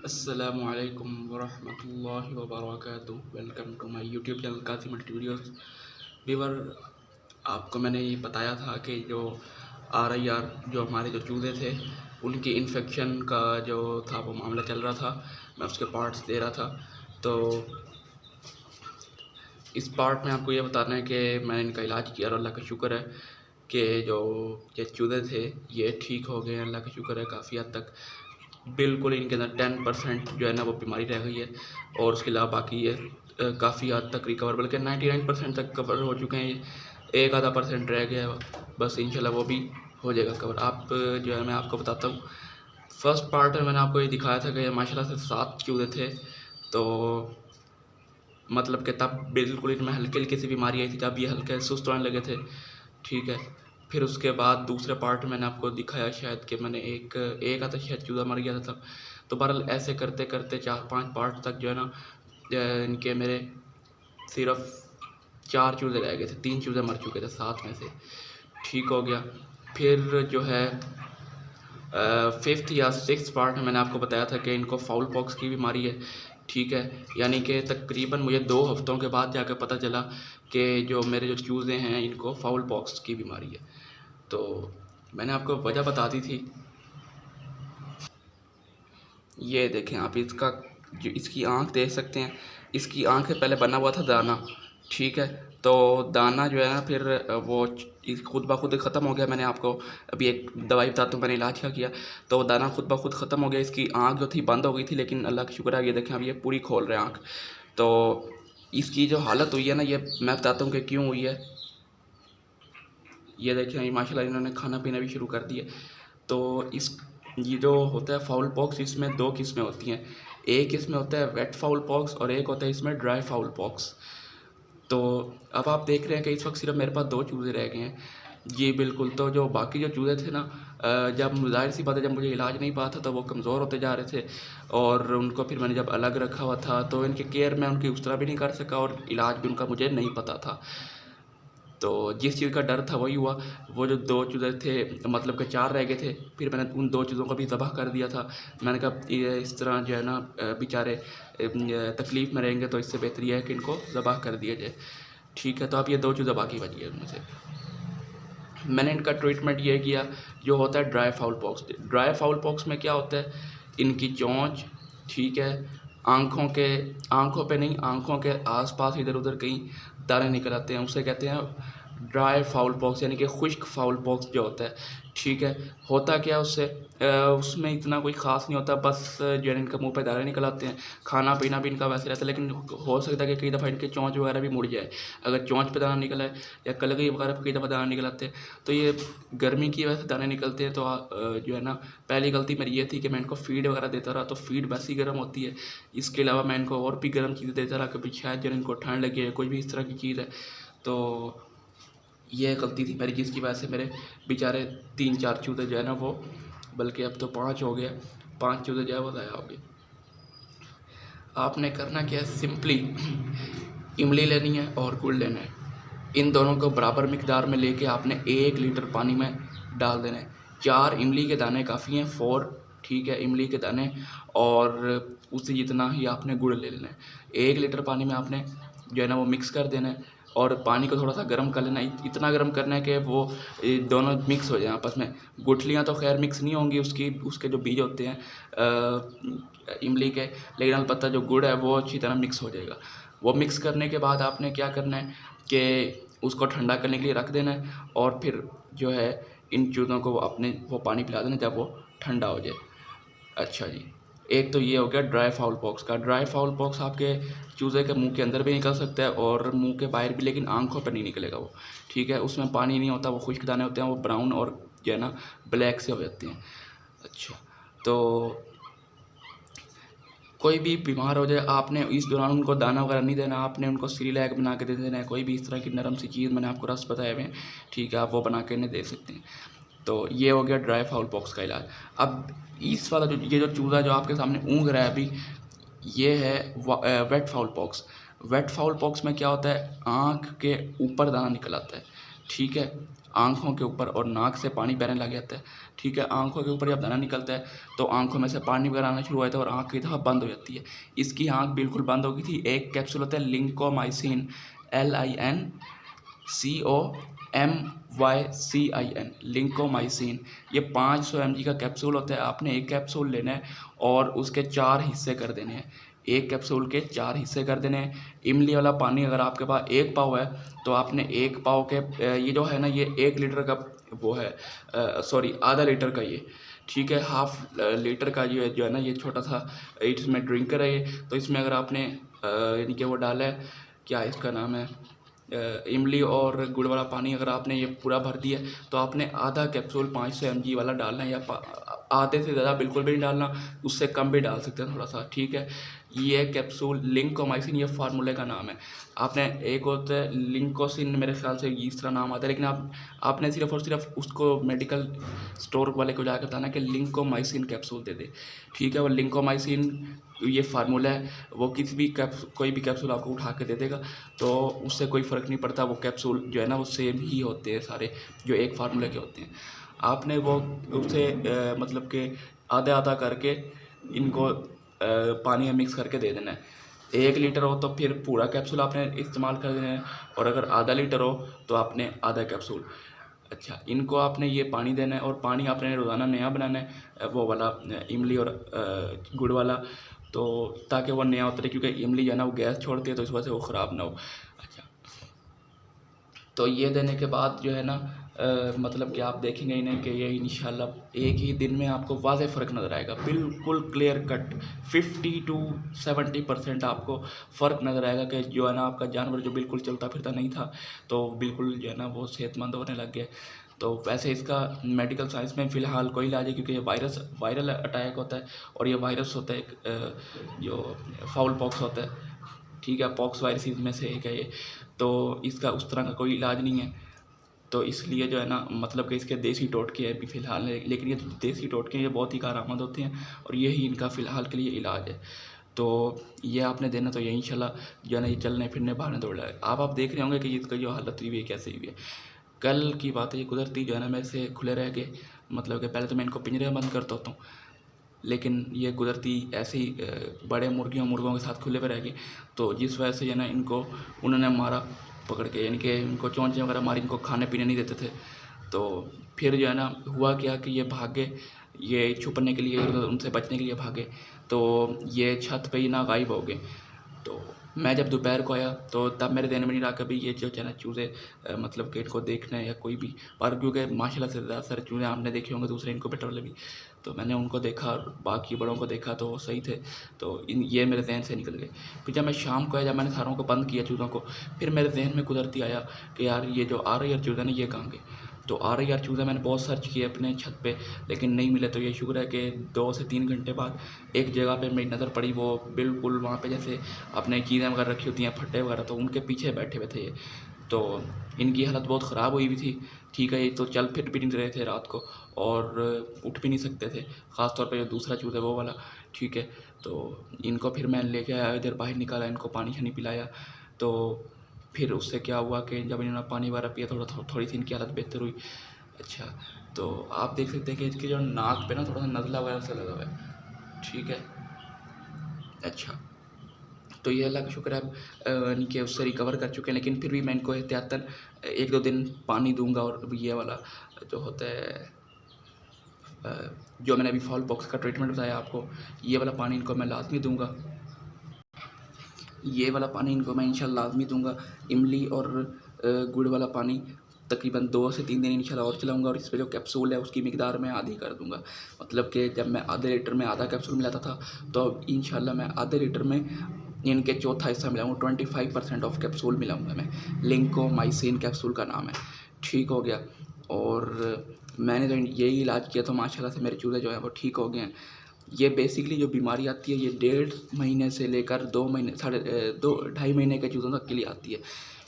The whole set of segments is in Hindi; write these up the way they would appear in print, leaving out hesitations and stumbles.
अस्सलामुअलैकुम वरहमतुल्लाहि वबरकातुहू। Welcome to my YouTube channel Kasi multi videos. Viewer, आपको मैंने ये बताया था कि जो RIR जो हमारे जो चूज़े थे उनकी इन्फेक्शन का जो था वो मामला चल रहा था। मैं उसके पार्ट्स दे रहा था। तो इस पार्ट में आपको ये बताना है कि मैंने इनका इलाज किया और अल्लाह का शुक्र है कि जो ये चूज़े थे ये ठीक हो गए हैं। अल्लाह का शुक्र है, काफ़ी हद तक बिल्कुल इनके अंदर 10% जो है ना वो बीमारी रह गई है और उसके अलावा बाकी ये काफ़ी हद तक रिकवर, बल्कि 99% तक कवर हो चुके हैं। एक आधा परसेंट रह गया है, बस इंशाल्लाह वो भी हो जाएगा कवर। आप जो है मैं आपको बताता हूँ। फर्स्ट पार्ट में मैंने आपको ये दिखाया था कि माशाल्लाह से 7 चूज़े थे। तो मतलब कि तब बिल्कुल इनमें हल्की हल्की सी बीमारी आई थी, जब ये हल्के सुस्त होने लगे थे। ठीक है, फिर उसके बाद दूसरे पार्ट में मैंने आपको दिखाया शायद कि मैंने एक आधा शायद चूज़ा मर गया था तब। तो बहरहाल ऐसे करते करते 4-5 पार्ट तक जो है ना इनके मेरे सिर्फ 4 चूज़े रह गए थे। 3 चूज़े मर चुके थे 7 में से। ठीक हो गया। फिर जो है 5th या 6th पार्ट में मैंने आपको बताया था कि इनको फाउल पॉक्स की बीमारी है। ठीक है, यानी कि तकरीबन मुझे 2 हफ्तों के बाद जाकर पता चला कि जो मेरे जो चूज़े हैं इनको फाउल पॉक्स की बीमारी है। तो मैंने आपको वजह बता दी थी। ये देखें आप, इसका जो इसकी आँख देख सकते हैं। इसकी आँख से पहले बना हुआ था दाना। ठीक है, तो दाना जो है ना फिर वो खुद ब खुद ख़त्म हो गया। मैंने आपको अभी एक दवाई बताता हूँ, मैंने इलाज क्या किया। तो दाना खुद ब खुद ख़त्म हो गया। इसकी आँख जो थी बंद हो गई थी, लेकिन अल्लाह का शुक्र है ये देखें अब ये पूरी खोल रहे हैं आँख। तो इसकी जो हालत हुई है ना, ये मैं बताता हूँ कि क्यों हुई है। ये देखें माशाल्लाह इन्होंने खाना पीना भी शुरू कर दिया। तो इस ये जो होता है फाउल पॉक्स, इसमें 2 किस्में होती हैं। एक इसमें होता है वेट फाउल पॉक्स और एक होता है इसमें ड्राई फाउल पॉक्स। तो अब आप देख रहे हैं कि इस वक्त सिर्फ मेरे पास 2 चूज़े रह गए हैं। जी बिल्कुल। तो जो बाकी जो चूज़े थे ना, जब ज़ाहिर सी बात है जब मुझे इलाज नहीं पाया था तो वो कमज़ोर होते जा रहे थे और उनको फिर मैंने जब अलग रखा हुआ था तो इनकी केयर मैं उनकी उस तरह भी नहीं कर सका और इलाज भी उनका मुझे नहीं पता था। तो जिस चीज़ का डर था वही हुआ। वो जो 2 चूज़े थे, मतलब कि 4 रह गए थे, फिर मैंने उन 2 चूज़ों को भी ज़बह कर दिया था। मैंने कहा ये इस तरह जो है ना बेचारे तकलीफ़ में रहेंगे, तो इससे बेहतर ये है कि इनको ज़बह कर दिया जाए। ठीक है, तो अब ये 2 चूज़े बाकी बच गए उनमें से। मैंने इनका ट्रीटमेंट ये किया जो होता है dry foul pox. Dry foul pox में क्या होता है, इनकी चोंच, ठीक है, आँखों पे नहीं, आँखों के आसपास इधर उधर कहीं दाने निकल आते हैं, उसे कहते हैं ड्राई फाउल पॉक्स, यानी कि खुश्क फाउल पॉक्स जो होता है। ठीक है, होता क्या उससे, उसमें इतना कोई ख़ास नहीं होता, बस जो है इनके मुंह पे दाने निकल आते हैं। खाना पीना भी इनका वैसे रहता है, लेकिन हो सकता है कि कई दफ़ा इनके चोंच वगैरह भी मुड़ जाए। अगर चोंच पे दाना निकला है या कलगी वगैरह पे कई दफ़ा दाना निकल आते हैं, तो ये गर्मी की वजह से दाने निकलते हैं। तो जो है ना, पहली गलती मेरी ये थी कि मैं इनको फ़ीड वगैरह देता रहा, तो फ़ीड वैसी गर्म होती है। इसके अलावा मैं इनको और भी गर्म चीज़ें देता रहा, कभी शायद जो इनको ठंड लगी है, कोई भी इस तरह की चीज़ है। तो ये गलती थी मेरी, जिसकी वजह से मेरे बेचारे 3-4 चूज़े जो है ना वो, बल्कि अब तो 5 हो गया, 5 चूज़े जो है वो ज़ाया हो गए। आपने करना क्या है, सिंपली इमली लेनी है और गुड़ लेना है। इन दोनों को बराबर मिकदार में लेके आपने 1 लीटर पानी में डाल देना है। 4 इमली के दाने काफ़ी हैं, 4, ठीक है, इमली के दाने, और उसी जितना ही आपने गुड़ ले लेना है। 1 लीटर पानी में आपने जो है ना वो मिक्स कर देना है और पानी को थोड़ा सा गर्म कर लेना है। इतना गर्म करना है कि वो दोनों मिक्स हो जाएं आपस में। गुठलियाँ तो खैर मिक्स नहीं होंगी, उसके जो बीज होते हैं इमली के, लेकिन अलबत्ता जो गुड़ है वो अच्छी तरह मिक्स हो जाएगा। वो मिक्स करने के बाद आपने क्या करना है कि उसको ठंडा करने के लिए रख देना है और फिर जो है इन चूज़ों को अपने वो पानी पिला देना जब वो ठंडा हो जाए। अच्छा जी, एक तो ये हो गया ड्राई फाउल पॉक्स का। ड्राई फाउल पॉक्स आपके चूज़े के मुंह के अंदर भी निकल सकता है और मुंह के बाहर भी, लेकिन आंखों पर नहीं निकलेगा वो। ठीक है, उसमें पानी नहीं होता, वो खुश्क दाने होते हैं, वो ब्राउन और जो है ना ब्लैक से हो जाते हैं। अच्छा, तो कोई भी बीमार हो जाए, आपने इस दौरान उनको दाना वगैरह नहीं देना, आपने उनको सिरिलैक बना के दे देना है। कोई भी इस तरह की नरम सी चीज़, मैंने आपको रस बताए हुए हैं, ठीक है, आप वो बना के इन्हें दे सकते हैं। तो ये हो गया ड्राई फाउल पॉक्स का इलाज। अब इस वाला ये जो चूज़ा जो आपके सामने ऊँघ रहा है अभी, ये है wet fowl pox. Wet fowl pox में क्या होता है, आँख के ऊपर दाना निकल आता है। ठीक है, आँखों के ऊपर और नाक से पानी बहने लग जाता है। ठीक है, आँखों के ऊपर जब दाना निकलता है तो आँखों में से पानी वगैरह आना शुरू हो जाता है और आँख की दफ़ा बंद हो जाती है। इसकी आँख बिल्कुल बंद हो गई थी। एक कैप्सूल होता है लिंकोमाइसिन, LINCOMYCIN, लिंकोमाइसिन। ये 500 mg का कैप्सूल होता है। आपने एक कैप्सूल लेना है और उसके 4 हिस्से कर देने हैं। एक कैप्सूल के 4 हिस्से कर देने हैं। इमली वाला पानी अगर आपके पास 1 पाव है तो आपने 1 पाव के ये जो है ना, ये 1 लीटर का वो है, सॉरी आधा लीटर का ये, ठीक है, हाफ लीटर का जो है ना, ये छोटा सा इसमें ड्रिंकर है ये। तो इसमें अगर आपने यानी कि वो डाला है, क्या इसका नाम है, इमली और गुड़ वाला पानी अगर आपने ये पूरा भर दिया तो आपने आधा कैप्सूल 500 mg वाला डालना है, या आधे से ज़्यादा बिल्कुल भी नहीं डालना, उससे कम भी डाल सकते हैं थोड़ा सा। ठीक है, ये कैप्सूल लिंकोमाइसिन, ये फार्मूले का नाम है। आपने एक होता है लिंकोसिन, मेरे ख्याल से इस तरह नाम आता है, लेकिन आपने सिर्फ और सिर्फ उसको मेडिकल स्टोर वाले को जाकर बताना कि लिंकोमाइसिन कैप्सूल दे दे। ठीक है, वो लिंकोमाइसिन ये फार्मूला है, वो किसी भी कोई भी कैप्सूल आपको उठा के दे देगा, तो उससे कोई फ़र्क नहीं पड़ता। वो कैप्सूल जो है ना, वो सेम ही होते हैं सारे, जो एक फार्मूले के होते हैं। आपने वो उसे मतलब कि आधा आधा करके इनको पानी में मिक्स करके दे देना है। 1 लीटर हो तो फिर पूरा कैप्सूल आपने इस्तेमाल कर देना है, और अगर आधा लीटर हो तो आपने आधा कैप्सूल। अच्छा, इनको आपने ये पानी देना है, और पानी आपने रोज़ाना नया बनाना है, वो वाला इमली और गुड़ वाला, तो ताकि वो नया उतरे, क्योंकि इमली जो है ना वो गैस छोड़ती है, तो इस वजह से वो ख़राब ना हो। अच्छा, तो ये देने के बाद जो है ना मतलब कि आप देखेंगे इन्हें कि ये इंशाल्लाह एक ही दिन में आपको वाज़ेह फ़र्क नज़र आएगा, बिल्कुल क्लियर कट 50 to 70% आपको फ़र्क नज़र आएगा कि जो है ना आपका जानवर जो बिल्कुल चलता फिरता नहीं था, तो बिल्कुल जो है ना वो सेहतमंद होने लग गया। तो वैसे इसका मेडिकल साइंस में फ़िलहाल कोई इलाज है, क्योंकि ये वायरल अटैक होता है, और ये वायरस होता है एक जो फाउल पॉक्स होता है। ठीक है, पॉक्स वायरस में से एक है ये, तो इसका उस तरह का कोई इलाज नहीं है। तो इसलिए जो है ना, मतलब कि इसके देसी टोटके हैं अभी फ़िलहाल, लेकिन ये देसी टोटके ये बहुत ही कारआमद होते हैं, और यही इनका फ़िलहाल के लिए इलाज है। तो ये आपने देना, तो ये इंशाल्लाह जो है ना, ये चलने फिरने भागने दौड़ रहा है। आप देख रहे होंगे कि इसका जो हालत हुई है कैसे हुई है। कल की बात है, ये कुदरती जो है ना मेरे से खुले रह गए, मतलब कि पहले तो मैं इनको पिंजरे में बंद करता होता हूँ, लेकिन ये कुदरती ऐसे ही बड़े मुर्गियों के साथ खुले पे रह गए, तो जिस वजह से जो है ना इनको उन्होंने मारा पकड़ के, यानी कि इनको चोंचे वगैरह मारी, इनको खाने पीने नहीं देते थे। तो फिर जो है ना हुआ क्या कि ये भागे, ये छुपने के लिए, उनसे बचने के लिए भागे, तो ये छत पे ही ना गायब हो गए। तो मैं जब दोपहर को आया तो तब मेरे ध्यान में नहीं रहा कभी ये जो है ना चूज़े, मतलब कि इनको देखना है या कोई भी, पर क्योंकि माशाल्लाह से ज़्यादा सारे चूज़े आपने देखे होंगे दूसरे इनक्यूबेटर वाले भी, तो मैंने उनको देखा और बाकी बड़ों को देखा तो वो सही थे, तो ये मेरे जहन से निकल गए। फिर जब मैं शाम को आया, जब मैंने सारों को बंद किया चूज़ों को, फिर मेरे जहन में कुदरती आया कि यार ये जो आ रही है चूज़े ना, ये कहाँ गए। तो आ रही यार चूज़े मैंने बहुत सर्च किए अपने छत पे, लेकिन नहीं मिले। तो ये शुक्र है कि 2 से 3 घंटे बाद एक जगह पे मेरी नज़र पड़ी, वो बिल्कुल वहाँ पे जैसे अपने चीज़ें वगैरह रखी होती हैं, फट्टे वगैरह, तो उनके पीछे बैठे हुए थे ये। तो इनकी हालत बहुत ख़राब हुई हुई थी। ठीक है, ये तो चल फिर भी नहीं रहे थे रात को, और उठ भी नहीं सकते थे, ख़ास तौर पे जो दूसरा चूज़ा वो वाला। ठीक है, तो इनको फिर मैं लेके आया, इधर बाहर निकाला, इनको पानी शानी पिलाया। तो फिर उससे क्या हुआ कि जब इन्होंने पानी वगैरह पिया, थोड़ी सी इनकी हालत बेहतर हुई। अच्छा, तो आप देख सकते हैं कि इसकी जो नाक पे ना थोड़ा सा नज़ला वगैरह सा लगा हुआ है। ठीक है, अच्छा, तो ये अल्लाह का शुक्र है, यानी कि उससे रिकवर कर चुके हैं, लेकिन फिर भी मैं इनको एहतियातन 1-2 दिन पानी दूंगा, और ये वाला जो होता है जो मैंने अभी फाउल पॉक्स का ट्रीटमेंट बताया आपको, ये वाला पानी इनको मैं लाजमी दूंगा। ये वाला पानी इनको मैं इंशाल्लाह लाज़मी दूंगा। इमली और गुड़ वाला पानी तकरीबन 2 से 3 दिन इंशाल्लाह और चलाऊँगा, और इस पे जो कैप्सूल है उसकी मिकदार मैं आधी कर दूँगा। मतलब कि जब मैं आधे लीटर में आधा कैप्सूल मिलाता था, तो अब इंशाल्लाह मैं आधे लीटर में इनके चौथा हिस्सा मिलाऊँगा, 25% ऑफ कैप्सूल मिलाऊँगा मैं। लिंकोमाइसिन कैप्सूल का नाम है। ठीक हो गया, और मैंने तो यही इलाज किया, तो माशाल्लाह से मेरे चूज़े जो हैं वो ठीक हो गए हैं। ये बेसिकली जो बीमारी आती है, ये 1.5 महीने से लेकर 2 महीने, 2 ढाई महीने के चूज़ों तक के लिए आती है।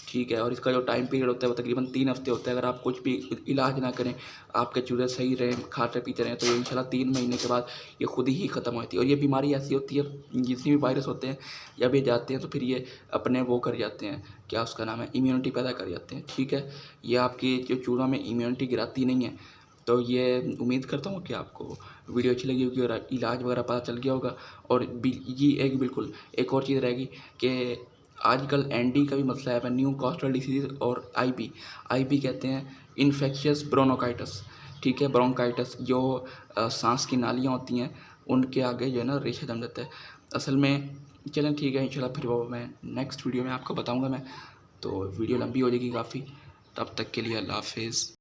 ठीक है। और इसका जो टाइम पीरियड होता है वो तकरीबन 3 हफ्ते होता है। अगर आप कुछ भी इलाज ना करें, आपके चूज़े सही रहें, खाते पीते रहें, तो ये इंशाल्लाह 3 महीने के बाद ये खुद ही ख़त्म होती है। और ये बीमारी ऐसी होती है, जितनी भी वायरस होते हैं जब ये जाते हैं तो फिर ये अपने वो कर जाते हैं, क्या उसका नाम है, इम्यूनिटी पैदा कर जाते हैं। ठीक है, ये आपकी जो चूज़ों में इम्यूनिटी गिराती नहीं है। तो ये उम्मीद करता हूँ कि आपको वीडियो अच्छी लगी होगी और इलाज वगैरह पता चल गया होगा। और ये एक बिल्कुल एक और चीज़ रहेगी कि आजकल एनडी का भी मसला है, न्यू कॉस्टल डिसीज़ और आईबी कहते हैं इन्फेक्शियस ब्रोंकाइटिस। ठीक है, ब्रोंकाइटिस जो सांस की नालियाँ होती हैं उनके आगे जो है ना रेशा जम जाता है असल में। चलें ठीक है, इंशाल्लाह फिर वो मैं नेक्स्ट वीडियो में आपको बताऊंगा मैं। तो वीडियो लंबी हो जाएगी काफ़ी, तब तक के लिए अल्लाह हाफिज़।